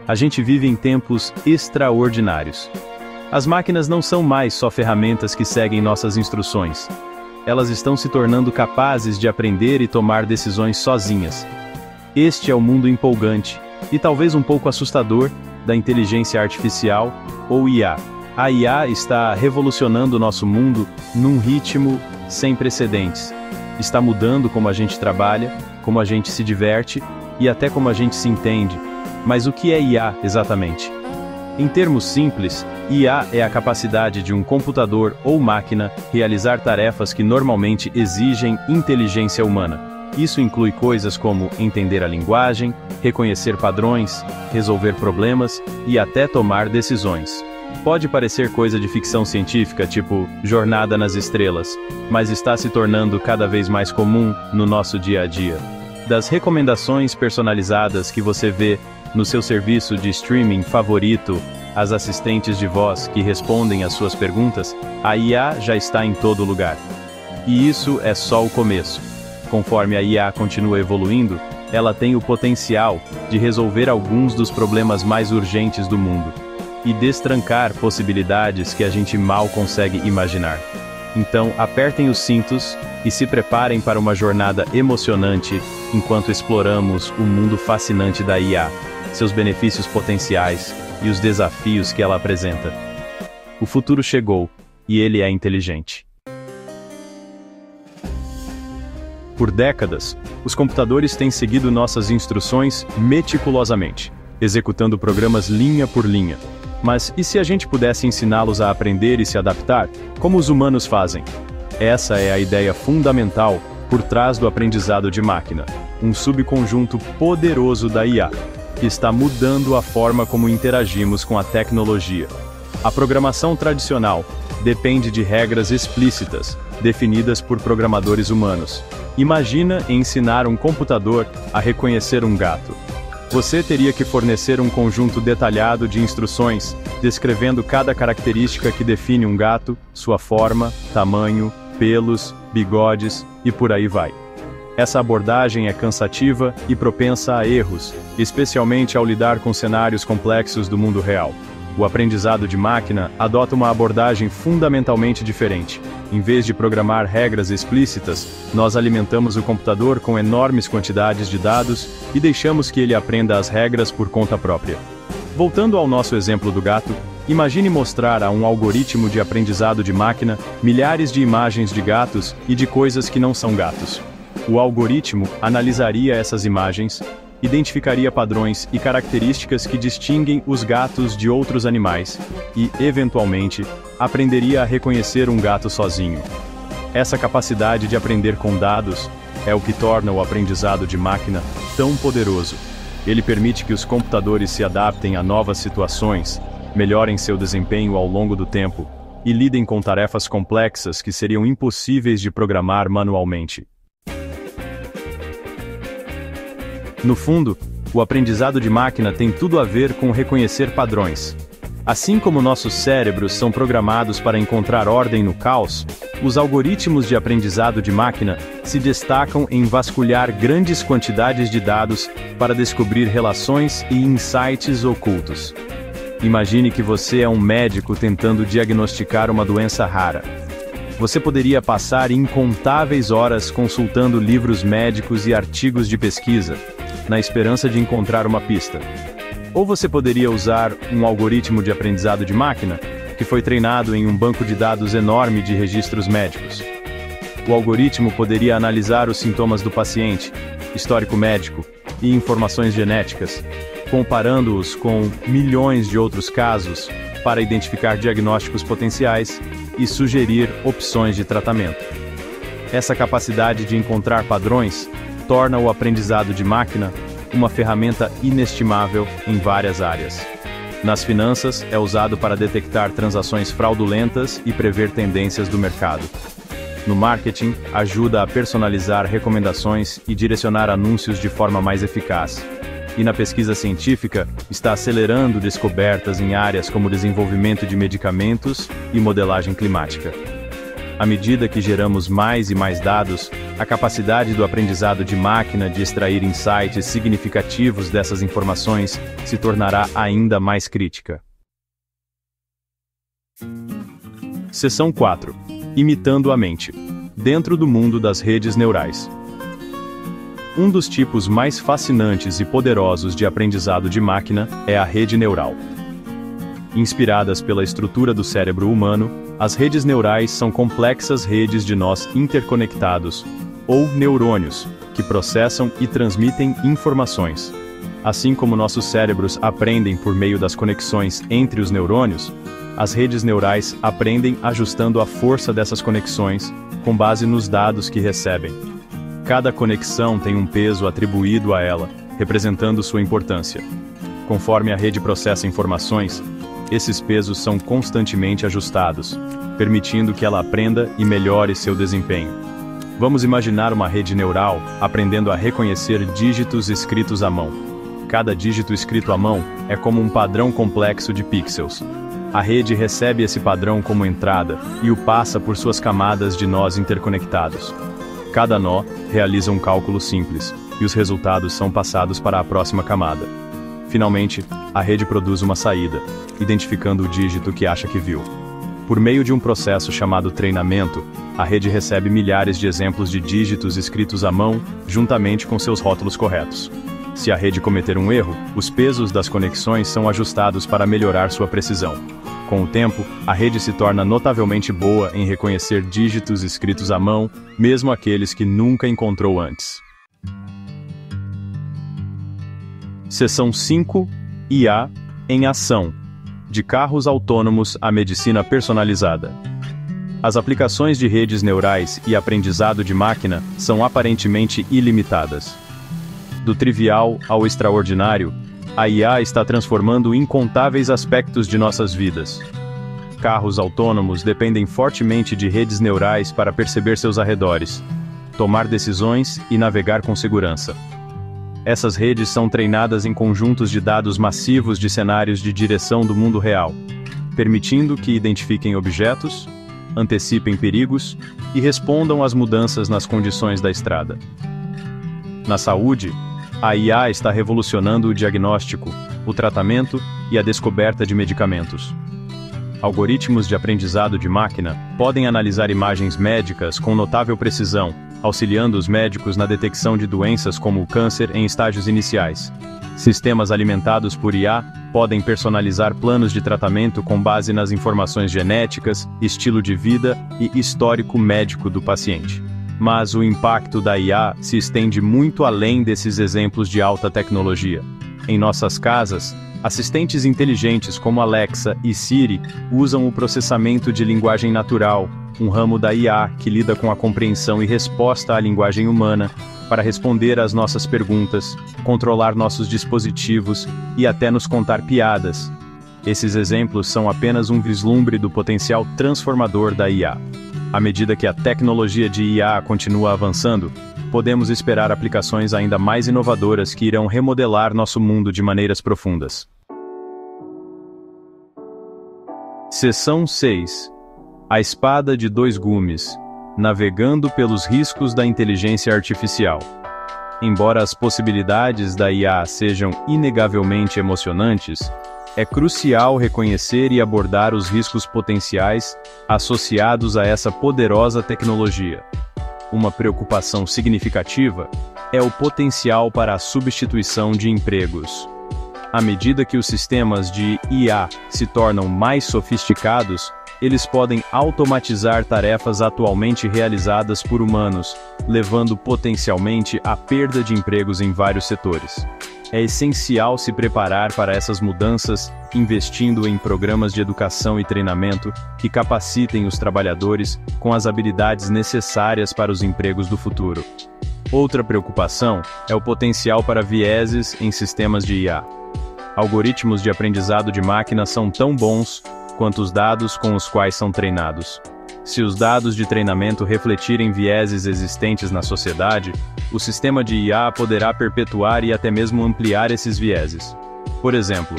A gente vive em tempos extraordinários. As máquinas não são mais só ferramentas que seguem nossas instruções. Elas estão se tornando capazes de aprender e tomar decisões sozinhas. Este é o mundo empolgante, e talvez um pouco assustador, da inteligência artificial, ou IA. A IA está revolucionando o nosso mundo num ritmo sem precedentes. Está mudando como a gente trabalha, como a gente se diverte, e até como a gente se entende. Mas o que é IA exatamente? Em termos simples, IA é a capacidade de um computador ou máquina realizar tarefas que normalmente exigem inteligência humana. Isso inclui coisas como entender a linguagem, reconhecer padrões, resolver problemas e até tomar decisões. Pode parecer coisa de ficção científica, tipo Jornada nas Estrelas, mas está se tornando cada vez mais comum no nosso dia a dia. Das recomendações personalizadas que você vê no seu serviço de streaming favorito, as assistentes de voz que respondem às suas perguntas, a IA já está em todo lugar. E isso é só o começo. Conforme a IA continua evoluindo, ela tem o potencial de resolver alguns dos problemas mais urgentes do mundo e destrancar possibilidades que a gente mal consegue imaginar. Então, apertem os cintos e se preparem para uma jornada emocionante enquanto exploramos o mundo fascinante da IA, seus benefícios potenciais e os desafios que ela apresenta. O futuro chegou, e ele é inteligente. Por décadas, os computadores têm seguido nossas instruções meticulosamente, executando programas linha por linha. Mas e se a gente pudesse ensiná-los a aprender e se adaptar, como os humanos fazem? Essa é a ideia fundamental por trás do aprendizado de máquina, um subconjunto poderoso da IA, que está mudando a forma como interagimos com a tecnologia. A programação tradicional depende de regras explícitas, definidas por programadores humanos. Imagina ensinar um computador a reconhecer um gato. Você teria que fornecer um conjunto detalhado de instruções, descrevendo cada característica que define um gato, sua forma, tamanho, pelos, bigodes e por aí vai. Essa abordagem é cansativa e propensa a erros, especialmente ao lidar com cenários complexos do mundo real. O aprendizado de máquina adota uma abordagem fundamentalmente diferente. Em vez de programar regras explícitas, nós alimentamos o computador com enormes quantidades de dados e deixamos que ele aprenda as regras por conta própria. Voltando ao nosso exemplo do gato, imagine mostrar a um algoritmo de aprendizado de máquina milhares de imagens de gatos e de coisas que não são gatos. O algoritmo analisaria essas imagens, identificaria padrões e características que distinguem os gatos de outros animais e, eventualmente, aprenderia a reconhecer um gato sozinho. Essa capacidade de aprender com dados é o que torna o aprendizado de máquina tão poderoso. Ele permite que os computadores se adaptem a novas situações, melhorem seu desempenho ao longo do tempo e lidem com tarefas complexas que seriam impossíveis de programar manualmente. No fundo, o aprendizado de máquina tem tudo a ver com reconhecer padrões. Assim como nossos cérebros são programados para encontrar ordem no caos, os algoritmos de aprendizado de máquina se destacam em vasculhar grandes quantidades de dados para descobrir relações e insights ocultos. Imagine que você é um médico tentando diagnosticar uma doença rara. Você poderia passar incontáveis horas consultando livros médicos e artigos de pesquisa, na esperança de encontrar uma pista. Ou você poderia usar um algoritmo de aprendizado de máquina, que foi treinado em um banco de dados enorme de registros médicos. O algoritmo poderia analisar os sintomas do paciente, histórico médico e informações genéticas, comparando-os com milhões de outros casos para identificar diagnósticos potenciais e sugerir opções de tratamento. Essa capacidade de encontrar padrões torna o aprendizado de máquina uma ferramenta inestimável em várias áreas. Nas finanças, é usado para detectar transações fraudulentas e prever tendências do mercado. No marketing, ajuda a personalizar recomendações e direcionar anúncios de forma mais eficaz. E na pesquisa científica, está acelerando descobertas em áreas como desenvolvimento de medicamentos e modelagem climática. À medida que geramos mais e mais dados, a capacidade do aprendizado de máquina de extrair insights significativos dessas informações se tornará ainda mais crítica. Seção 4. Imitando a mente. Dentro do mundo das redes neurais. Um dos tipos mais fascinantes e poderosos de aprendizado de máquina é a rede neural. Inspiradas pela estrutura do cérebro humano, as redes neurais são complexas redes de nós interconectados, ou neurônios, que processam e transmitem informações. Assim como nossos cérebros aprendem por meio das conexões entre os neurônios, as redes neurais aprendem ajustando a força dessas conexões, com base nos dados que recebem. Cada conexão tem um peso atribuído a ela, representando sua importância. Conforme a rede processa informações, esses pesos são constantemente ajustados, permitindo que ela aprenda e melhore seu desempenho. Vamos imaginar uma rede neural aprendendo a reconhecer dígitos escritos à mão. Cada dígito escrito à mão é como um padrão complexo de pixels. A rede recebe esse padrão como entrada e o passa por suas camadas de nós interconectados. Cada nó realiza um cálculo simples, e os resultados são passados para a próxima camada. Finalmente, a rede produz uma saída, identificando o dígito que acha que viu. Por meio de um processo chamado treinamento, a rede recebe milhares de exemplos de dígitos escritos à mão, juntamente com seus rótulos corretos. Se a rede cometer um erro, os pesos das conexões são ajustados para melhorar sua precisão. Com o tempo, a rede se torna notavelmente boa em reconhecer dígitos escritos à mão, mesmo aqueles que nunca encontrou antes. Seção 5. IA em ação. De carros autônomos à medicina personalizada. As aplicações de redes neurais e aprendizado de máquina são aparentemente ilimitadas. Do trivial ao extraordinário, a IA está transformando incontáveis aspectos de nossas vidas. Carros autônomos dependem fortemente de redes neurais para perceber seus arredores, tomar decisões e navegar com segurança. Essas redes são treinadas em conjuntos de dados massivos de cenários de direção do mundo real, permitindo que identifiquem objetos, antecipem perigos e respondam às mudanças nas condições da estrada. Na saúde, a IA está revolucionando o diagnóstico, o tratamento e a descoberta de medicamentos. Algoritmos de aprendizado de máquina podem analisar imagens médicas com notável precisão, auxiliando os médicos na detecção de doenças como o câncer em estágios iniciais. Sistemas alimentados por IA podem personalizar planos de tratamento com base nas informações genéticas, estilo de vida e histórico médico do paciente. Mas o impacto da IA se estende muito além desses exemplos de alta tecnologia. Em nossas casas, assistentes inteligentes como Alexa e Siri usam o processamento de linguagem natural, um ramo da IA que lida com a compreensão e resposta à linguagem humana, para responder às nossas perguntas, controlar nossos dispositivos e até nos contar piadas. Esses exemplos são apenas um vislumbre do potencial transformador da IA. À medida que a tecnologia de IA continua avançando, podemos esperar aplicações ainda mais inovadoras que irão remodelar nosso mundo de maneiras profundas. Seção 6. A espada de dois gumes. Navegando pelos riscos da inteligência artificial. Embora as possibilidades da IA sejam inegavelmente emocionantes, é crucial reconhecer e abordar os riscos potenciais associados a essa poderosa tecnologia. Uma preocupação significativa é o potencial para a substituição de empregos. À medida que os sistemas de IA se tornam mais sofisticados, eles podem automatizar tarefas atualmente realizadas por humanos, levando potencialmente à perda de empregos em vários setores. É essencial se preparar para essas mudanças, investindo em programas de educação e treinamento que capacitem os trabalhadores com as habilidades necessárias para os empregos do futuro. Outra preocupação é o potencial para vieses em sistemas de IA. Algoritmos de aprendizado de máquina são tão bons quanto os dados com os quais são treinados. Se os dados de treinamento refletirem vieses existentes na sociedade, o sistema de IA poderá perpetuar e até mesmo ampliar esses vieses. Por exemplo,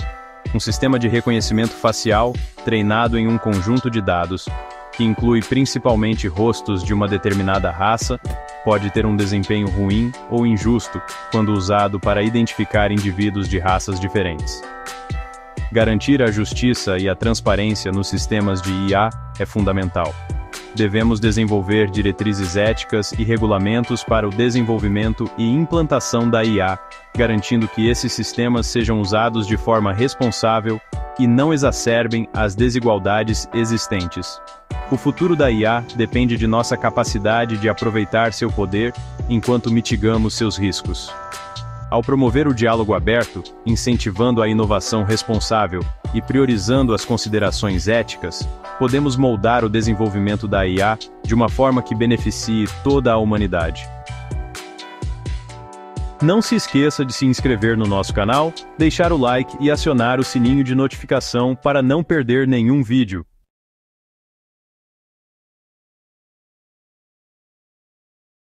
um sistema de reconhecimento facial treinado em um conjunto de dados, que inclui principalmente rostos de uma determinada raça, pode ter um desempenho ruim ou injusto quando usado para identificar indivíduos de raças diferentes. Garantir a justiça e a transparência nos sistemas de IA é fundamental. Devemos desenvolver diretrizes éticas e regulamentos para o desenvolvimento e implantação da IA, garantindo que esses sistemas sejam usados de forma responsável e não exacerbem as desigualdades existentes. O futuro da IA depende de nossa capacidade de aproveitar seu poder enquanto mitigamos seus riscos. Ao promover o diálogo aberto, incentivando a inovação responsável e priorizando as considerações éticas, podemos moldar o desenvolvimento da IA de uma forma que beneficie toda a humanidade. Não se esqueça de se inscrever no nosso canal, deixar o like e acionar o sininho de notificação para não perder nenhum vídeo.